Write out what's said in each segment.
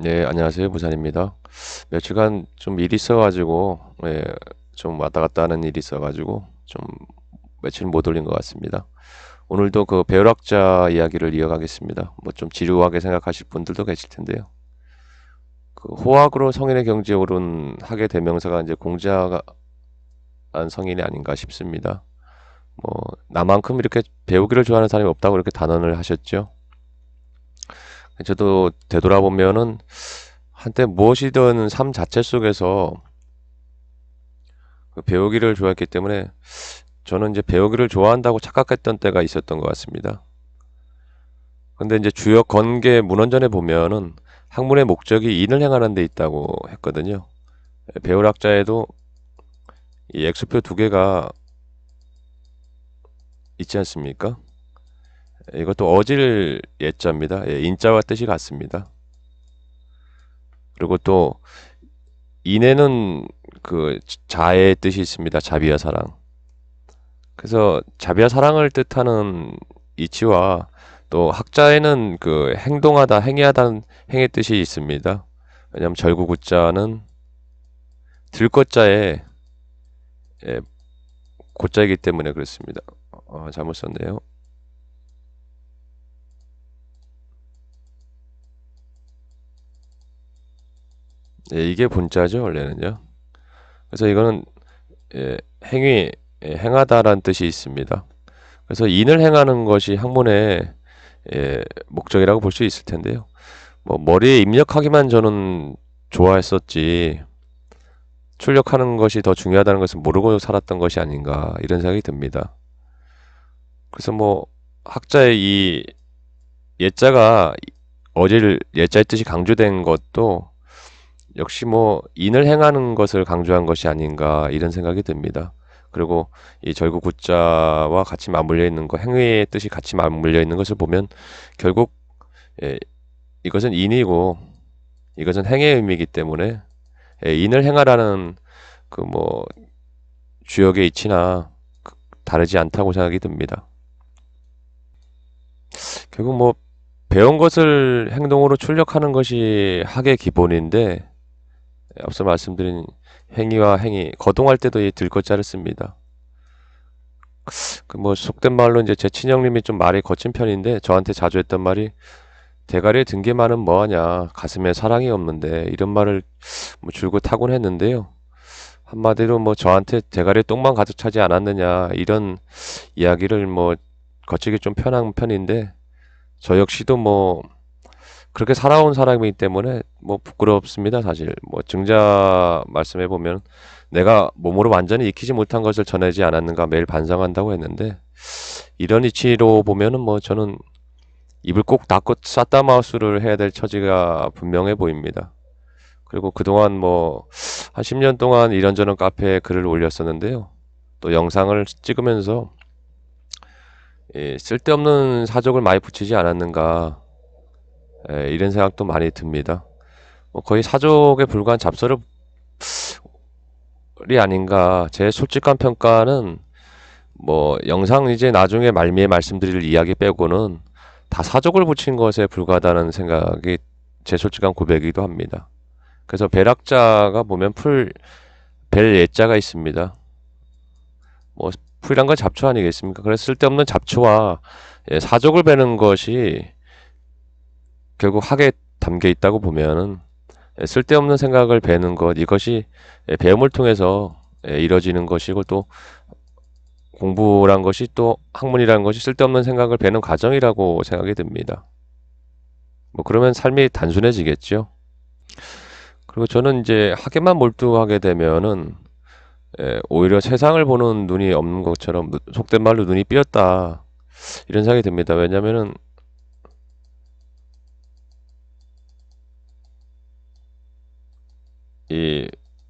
네, 안녕하세요. 부산입니다. 며칠간 좀 일이 있어가지고, 좀 왔다 갔다 하는 일이 있어가지고, 좀 며칠 못 올린 것 같습니다. 오늘도 그 배열학자 이야기를 이어가겠습니다. 뭐 좀 지루하게 생각하실 분들도 계실 텐데요. 그 호학으로 성인의 경지에 오른 학의 대명사가 이제 공자한 성인이 아닌가 싶습니다. 뭐, 나만큼 이렇게 배우기를 좋아하는 사람이 없다고 이렇게 단언을 하셨죠. 저도 되돌아보면은 한때 무엇이든 삶 자체 속에서 그 배우기를 좋아했기 때문에 저는 이제 배우기를 좋아한다고 착각했던 때가 있었던 것 같습니다. 근데 이제 주요 건계 문헌전에 보면은 학문의 목적이 인을 행하는 데 있다고 했거든요. 배울학자에도 이 X표 두 개가 있지 않습니까? 이것도 어질 예자입니다. 인자와 뜻이 같습니다. 그리고 또 인에는 그 자의 뜻이 있습니다. 자비와 사랑. 그래서 자비와 사랑을 뜻하는 이치와 또 학자에는 그 행동하다, 행위하다는 행의 뜻이 있습니다. 왜냐하면 절구구자는 들것자의 예, 고자이기 때문에 그렇습니다. 잘못 썼네요. 이게 본자죠, 원래는요. 그래서 이거는 행위, 행하다라는 뜻이 있습니다. 그래서 인을 행하는 것이 학문의 목적이라고 볼 수 있을 텐데요. 뭐 머리에 입력하기만 저는 좋아했었지 출력하는 것이 더 중요하다는 것을 모르고 살았던 것이 아닌가 이런 생각이 듭니다. 그래서 뭐 학자의 이 예자가 어질 예자의 뜻이 강조된 것도 역시 뭐 인을 행하는 것을 강조한 것이 아닌가 이런 생각이 듭니다. 그리고 이 절구구자와 같이 맞물려 있는 거 행위의 뜻이 같이 맞물려 있는 것을 보면 결국 예, 이것은 인이고 이것은 행의 의미이기 때문에 인을 행하라는 그 뭐 주역의 이치나 다르지 않다고 생각이 듭니다. 결국 뭐 배운 것을 행동으로 출력하는 것이 학의 기본인데 앞서 말씀드린 행위와 행위 거동할 때도 이 들것자를 씁니다. 그 뭐 속된 말로 이제 제 친형님이 좀 말이 거친 편인데 저한테 자주 했던 말이 대가리에 든 게 많으면 뭐하냐 가슴에 사랑이 없는데 이런 말을 뭐 줄곧 하곤 했는데요. 한마디로 뭐 저한테 대가리에 똥만 가득 차지 않았느냐 이런 이야기를 뭐 거치기 좀 편한 편인데 저 역시도 뭐 그렇게 살아온 사람이기 때문에 뭐 부끄럽습니다 사실 뭐 증자 말씀해 보면 내가 몸으로 완전히 익히지 못한 것을 전하지 않았는가 매일 반성한다고 했는데 이런 이치로 보면은 뭐 저는 입을 꼭 닫고 샷다마우스를 해야 될 처지가 분명해 보입니다. 그리고 그동안 뭐 한 10년 동안 이런저런 카페에 글을 올렸었는데요. 또 영상을 찍으면서 쓸데없는 사족을 많이 붙이지 않았는가 이런 생각도 많이 듭니다. 뭐 거의 사족에 불과한 잡설이 아닌가 제 솔직한 평가는 뭐 영상 이제 나중에 말미에 말씀드릴 이야기 빼고는 다 사족을 붙인 것에 불과하다는 생각이 제 솔직한 고백이기도 합니다. 그래서 벨학자가 보면 벨 예자가 있습니다. 뭐 풀이란 건 잡초 아니겠습니까? 그래서 쓸데없는 잡초와 사족을 베는 것이 결국 학에 담겨 있다고 보면은 쓸데없는 생각을 베는 것 이것이 배움을 통해서 이뤄지는 것이고 또 공부란 것이 또 학문이라는 것이 쓸데없는 생각을 베는 과정이라고 생각이 듭니다. 뭐 그러면 삶이 단순해지겠죠. 그리고 저는 이제 학에만 몰두하게 되면은 오히려 세상을 보는 눈이 없는 것처럼 속된 말로 눈이 삐었다 이런 생각이 듭니다. 왜냐면은 이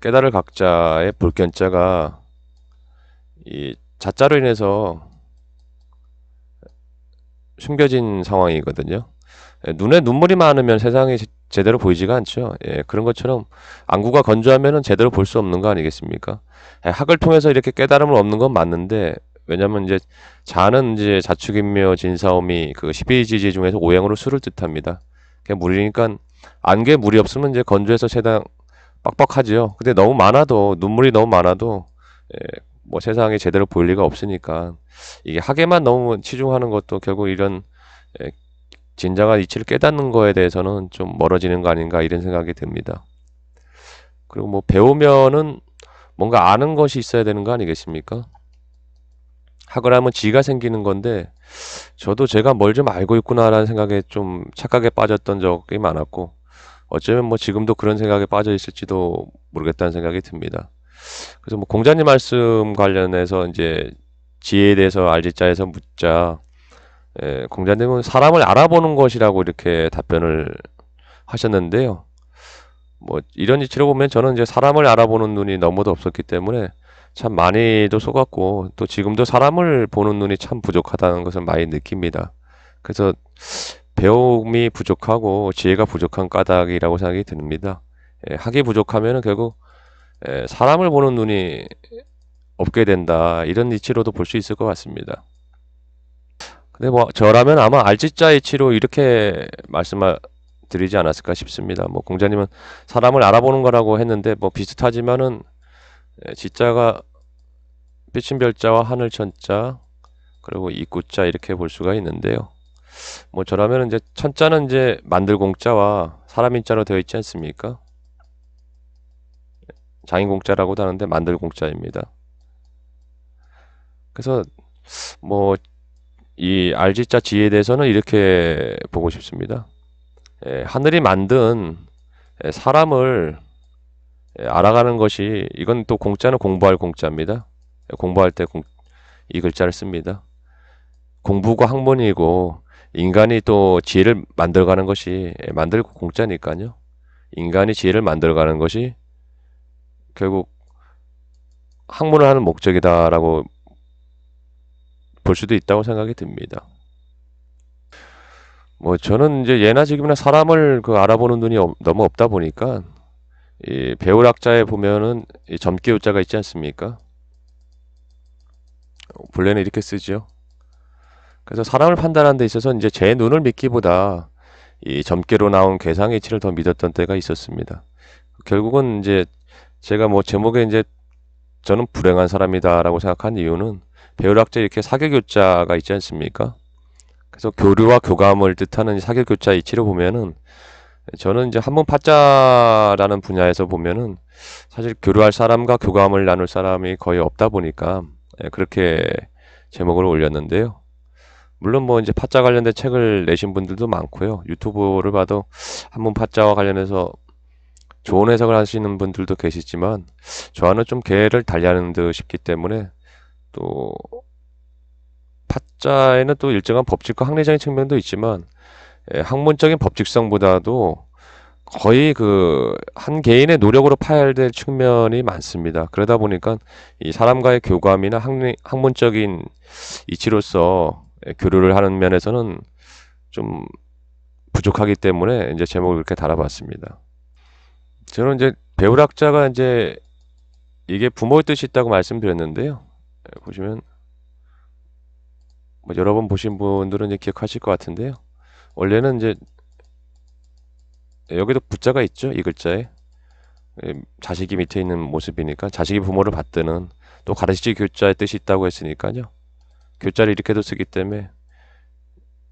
깨달을 각자의 불견자가 이 자자로 인해서 숨겨진 상황이거든요. 눈에 눈물이 많으면 세상이 제대로 보이지가 않죠. 그런 것처럼 안구가 건조하면은 제대로 볼 수 없는 거 아니겠습니까? 학을 통해서 이렇게 깨달음을 얻는 건 맞는데 왜냐면 이제 자는 이제 자축인묘 진사오미 그 12지지 중에서 오행으로 수를 뜻합니다. 그냥 물이니까 안개에 물이 없으면 이제 건조해서 세상 빡빡하지요. 근데 너무 많아도 눈물이 너무 많아도 뭐 세상에 제대로 보일 리가 없으니까 이게 학에만 너무 치중하는 것도 결국 이런 예, 진정한 이치를 깨닫는 거에 대해서는 좀 멀어지는 거 아닌가 이런 생각이 듭니다. 그리고 뭐 배우면은 뭔가 아는 것이 있어야 되는 거 아니겠습니까? 학을 하면 지가 생기는 건데 저도 제가 뭘 좀 알고 있구나라는 생각에 좀 착각에 빠졌던 적이 많았고 어쩌면 뭐 지금도 그런 생각에 빠져 있을지도 모르겠다는 생각이 듭니다. 그래서 뭐 공자님 말씀 관련해서 이제 지혜에 대해서 알지자에서 묻자 공자님은 사람을 알아보는 것이라고 이렇게 답변을 하셨는데요. 뭐 이런 이치로 보면 저는 이제 사람을 알아보는 눈이 너무도 없었기 때문에 참 많이도 속았고 또 지금도 사람을 보는 눈이 참 부족하다는 것을 많이 느낍니다. 그래서 배움이 부족하고 지혜가 부족한 까닭이라고 생각이 듭니다. 학이 부족하면은 결국 사람을 보는 눈이 없게 된다 이런 이치로도 볼 수 있을 것 같습니다. 근데 뭐 저라면 아마 알지자 이치로 이렇게 말씀드리지 않았을까 싶습니다. 뭐 공자님은 사람을 알아보는 거라고 했는데 뭐 비슷하지만은 지자가 빛인 별자와 하늘 천자 그리고 이구자 이렇게 볼 수가 있는데요. 뭐 저라면 이제 천자는 이제 만들 공자와 사람 인자로 되어 있지 않습니까? 장인 공자라고도 하는데 만들 공자입니다. 그래서 뭐 이 알지자 지에 대해서는 이렇게 보고 싶습니다. 하늘이 만든 사람을 알아가는 것이 이건 또 공자는 공부할 공자입니다. 공부할 때 이 글자를 씁니다. 공부가 학문이고 인간이 또 지혜를 만들어가는 것이 만들고 공자니까요. 인간이 지혜를 만들어가는 것이 결국 학문을 하는 목적이다라고 볼 수도 있다고 생각이 듭니다. 뭐 저는 이제 예나 지금이나 사람을 알아보는 눈이 너무 없다 보니까 이 배울학자에 보면은 이 점괘우자가 있지 않습니까? 본래는 이렇게 쓰죠. 그래서 사람을 판단하는 데 있어서 이제 제 눈을 믿기보다 이 점괘로 나온 괴상의 이치를 더 믿었던 때가 있었습니다. 결국은 이제 제가 뭐 제목에 이제 저는 불행한 사람이다라고 생각한 이유는 배울학자 이렇게 사교교자가 있지 않습니까? 그래서 교류와 교감을 뜻하는 사교교자 이치를 보면은 저는 이제 한문 파자라는 분야에서 보면은 사실 교류할 사람과 교감을 나눌 사람이 거의 없다 보니까 그렇게 제목을 올렸는데요. 물론 뭐 이제 파자 관련된 책을 내신 분들도 많고요. 유튜브를 봐도 한문 파자와 관련해서 좋은 해석을 하시는 분들도 계시지만 저와는 좀 궤를 달리하는 듯 싶기 때문에 또 파자에는 또 일정한 법칙과 학리적인 측면도 있지만 학문적인 법칙성보다도 거의 한 개인의 노력으로 파열될 측면이 많습니다. 그러다 보니까 이 사람과의 교감이나 학문적인 이치로서 교류를 하는 면에서는 좀 부족하기 때문에 이제 제목을 이렇게 달아봤습니다. 저는 이제 배울학자가 이제 이게 부모의 뜻이 있다고 말씀드렸는데요. 보시면 뭐 여러 번 보신 분들은 이제 기억하실 것 같은데요. 원래는 이제 여기도 부자가 있죠. 이 글자에 자식이 밑에 있는 모습이니까 자식이 부모를 받드는 또 가르치지 교자의 뜻이 있다고 했으니까요. 교자를 이렇게도 쓰기 때문에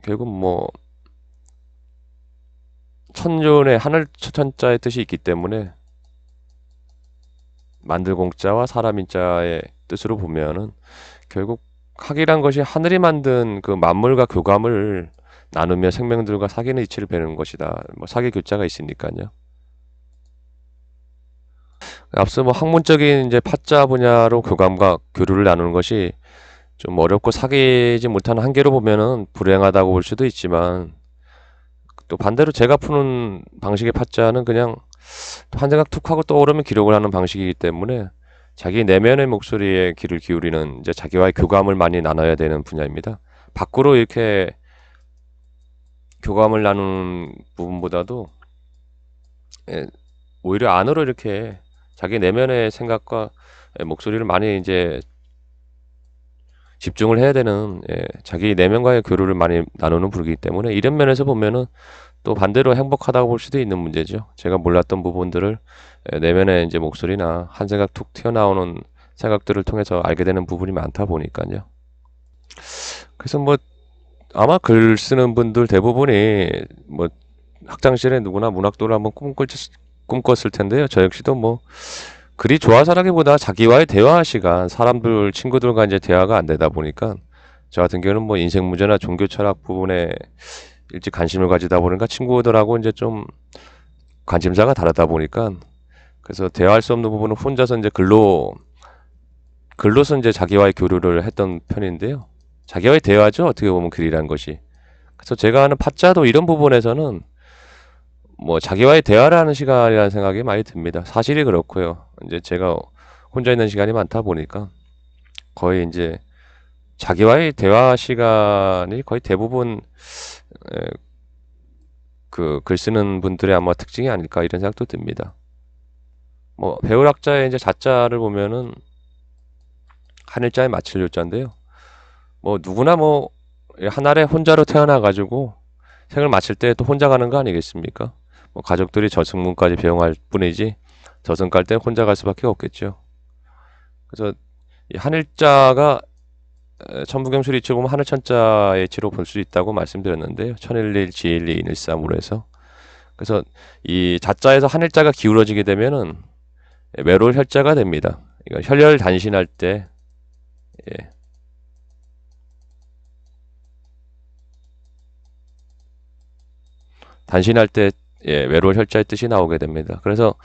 결국 뭐 천존의 하늘 천자의 뜻이 있기 때문에 만들 공자와 사람 인자의 뜻으로 보면은 결국 학이란 것이 하늘이 만든 그 만물과 교감을 나누며 생명들과 사귀는 이치를 배우는 것이다. 뭐 사귀 교자가 있으니까요. 앞서 뭐 학문적인 이제 파자 분야로 교감과 교류를 나누는 것이 좀 어렵고 사귀지 못하는 한계로 보면은 불행하다고 볼 수도 있지만 또 반대로 제가 푸는 방식의 파자는 그냥 한 생각 툭 하고 떠오르면 기록을 하는 방식이기 때문에 자기 내면의 목소리에 귀를 기울이는 이제 자기와의 교감을 많이 나눠야 되는 분야입니다. 밖으로 이렇게 교감을 나누는 부분보다도 오히려 안으로 이렇게 자기 내면의 생각과 목소리를 많이 이제 집중을 해야 되는 자기 내면과의 교류를 많이 나누는 부르기 때문에 이런 면에서 보면은 또 반대로 행복하다고 볼 수도 있는 문제죠. 제가 몰랐던 부분들을 내면의 이제 목소리나 한 생각 툭 튀어나오는 생각들을 통해서 알게 되는 부분이 많다 보니까요. 그래서 뭐 아마 글 쓰는 분들 대부분이 뭐 학창시절에 누구나 문학도를 한번 꿈꿨을 텐데요. 저 역시도 뭐 글이 좋아서라기보다 자기와의 대화 시간, 사람들, 친구들과 이제 대화가 안 되다 보니까 저 같은 경우는 뭐 인생 문제나 종교 철학 부분에 일찍 관심을 가지다 보니까 친구들하고 이제 좀 관심사가 다르다 보니까 그래서 대화할 수 없는 부분은 혼자서 이제 글로서 이제 자기와의 교류를 했던 편인데요. 자기와의 대화죠. 어떻게 보면 글이란 것이. 그래서 제가 하는 파자도 이런 부분에서는 뭐 자기와의 대화라는 시간이라는 생각이 많이 듭니다. 사실이 그렇고요. 이제 제가 혼자 있는 시간이 많다 보니까 거의 이제 자기와의 대화 시간이 거의 대부분 그 글 쓰는 분들의 아마 특징이 아닐까 이런 생각도 듭니다. 뭐 배울학자의 이제 자자를 보면은 한일자에 맞출 요자인데요. 뭐 누구나 뭐 한 알에 혼자로 태어나 가지고 생을 마칠 때 또 혼자 가는 거 아니겠습니까? 뭐 가족들이 저승문까지 배웅할 뿐이지 저승 갈 땐 혼자 갈 수밖에 없겠죠. 그래서 이 한일자가 천부경술 이치 보면 하늘천자의 치로 볼 수 있다고 말씀드렸는데요. 천일일, 지일리, 인일삼으로 해서 그래서 이 자자에서 한일자가 기울어지게 되면은 외로울 혈자가 됩니다. 이건 혈혈 단신할 때 예, 단신할 때 외로울 혈자의 뜻이 나오게 됩니다. 그래서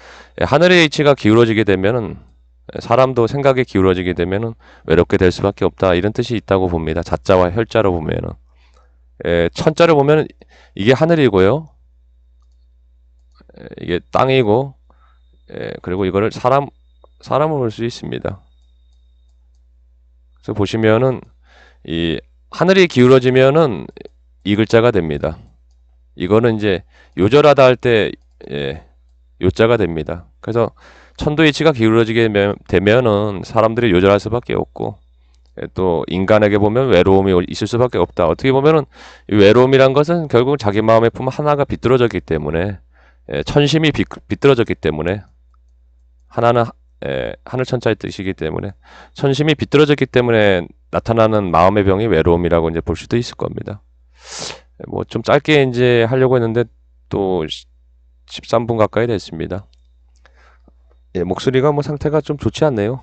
하늘의 이치가 기울어지게 되면은 사람도 생각이 기울어지게 되면은 외롭게 될 수밖에 없다 이런 뜻이 있다고 봅니다. 자자와 혈자로 보면은 천자를 보면은 이게 하늘이고요, 이게 땅이고, 그리고 이거를 사람으로 볼 수 있습니다. 그래서 보시면은 이 하늘이 기울어지면은 이 글자가 됩니다. 이거는 이제 요절하다 할 때 요자가 됩니다. 그래서 천도이치가 기울어지게 되면은 사람들이 요절할 수밖에 없고 또 인간에게 보면 외로움이 있을 수밖에 없다. 어떻게 보면은 이 외로움이란 것은 결국 자기 마음의 품 하나가 비뚤어졌기 때문에 천심이 비뚤어졌기 때문에 하나는 하늘 천자의 뜻이기 때문에 천심이 비뚤어졌기 때문에 나타나는 마음의 병이 외로움이라고 이제 볼 수도 있을 겁니다. 뭐 좀 짧게 이제 하려고 했는데 또 13분 가까이 됐습니다. 목소리가 뭐 상태가 좀 좋지 않네요.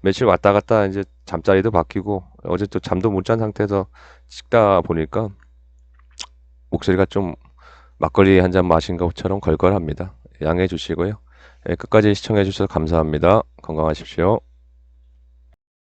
며칠 왔다 갔다 이제 잠자리도 바뀌고 어제 또 잠도 못 잔 상태에서 찍다 보니까 목소리가 좀 막걸리 한 잔 마신 것처럼 걸걸합니다. 양해해 주시고요. 끝까지 시청해 주셔서 감사합니다. 건강하십시오.